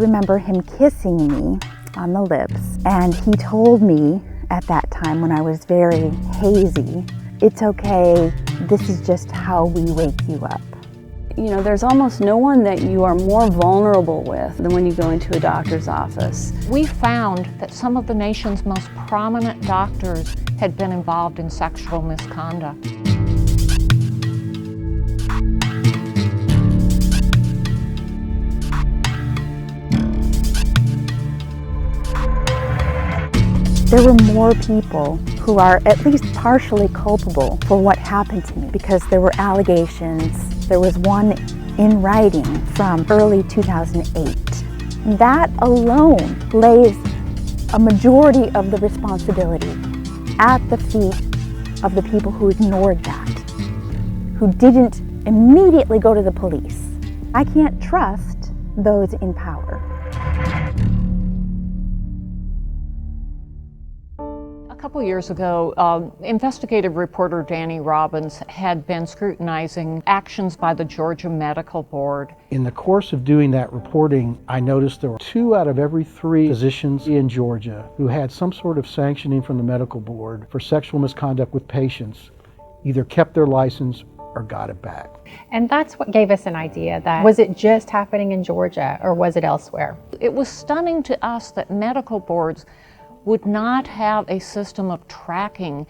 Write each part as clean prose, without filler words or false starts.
remember him kissing me on the lips, and he told me at that time when I was very hazy, "It's okay, this is just how we wake you up." You know, there's almost no one that you are more vulnerable with than when you go into a doctor's office. We found that some of the nation's most prominent doctors had been involved in sexual misconduct. There were more people who are at least partially culpable for what happened to me because there were allegations. There was one in writing from early 2008. That alone lays a majority of the responsibility at the feet of the people who ignored that, who didn't immediately go to the police. I can't trust those in power. A couple years ago, investigative reporter Danny Robbins had been scrutinizing actions by the Georgia Medical Board. In the course of doing that reporting, I noticed there were 2 out of every 3 physicians in Georgia who had some sort of sanctioning from the medical board for sexual misconduct with patients, either kept their license or got it back. And that's what gave us an idea that, was it just happening in Georgia or was it elsewhere? It was stunning to us that medical boards would not have a system of tracking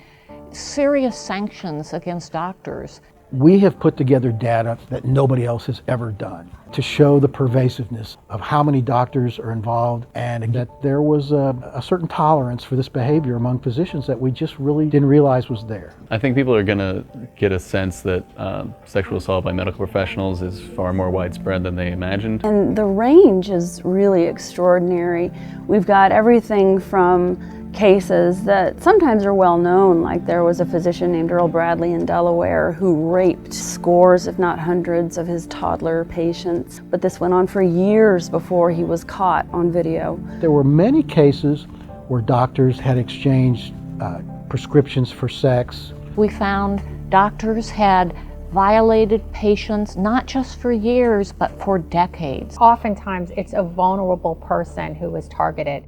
serious sanctions against doctors. We have put together data that nobody else has ever done to show the pervasiveness of how many doctors are involved, and that there was a certain tolerance for this behavior among physicians that we just really didn't realize was there. I think people are going to get a sense that sexual assault by medical professionals is far more widespread than they imagined. And the range is really extraordinary. We've got everything from cases that sometimes are well known, like there was a physician named Earl Bradley in Delaware who raped scores, if not hundreds, of his toddler patients. But this went on for years before he was caught on video. There were many cases where doctors had exchanged prescriptions for sex. We found doctors had violated patients not just for years, but for decades. Oftentimes it's a vulnerable person who was targeted.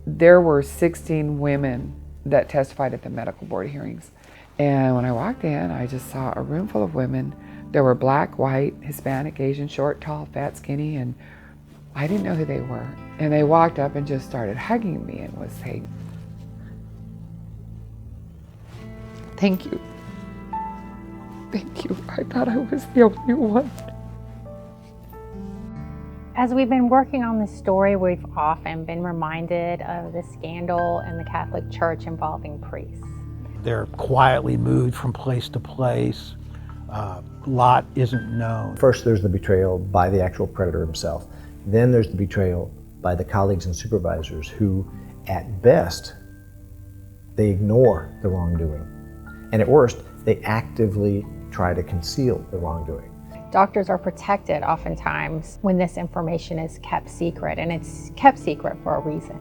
There were 16 women that testified at the medical board hearings. And when I walked in, I just saw a room full of women. There were black, white, Hispanic, Asian, short, tall, fat, skinny, and I didn't know who they were. And they walked up and just started hugging me and was saying, "Thank you. Thank you. I thought I was the only one." As we've been working on this story, we've often been reminded of the scandal in the Catholic Church involving priests. They're quietly moved from place to place. A lot isn't known. First, there's the betrayal by the actual predator himself. Then there's the betrayal by the colleagues and supervisors who, at best, they ignore the wrongdoing. And at worst, they actively try to conceal the wrongdoing. Doctors are protected oftentimes when this information is kept secret, and it's kept secret for a reason.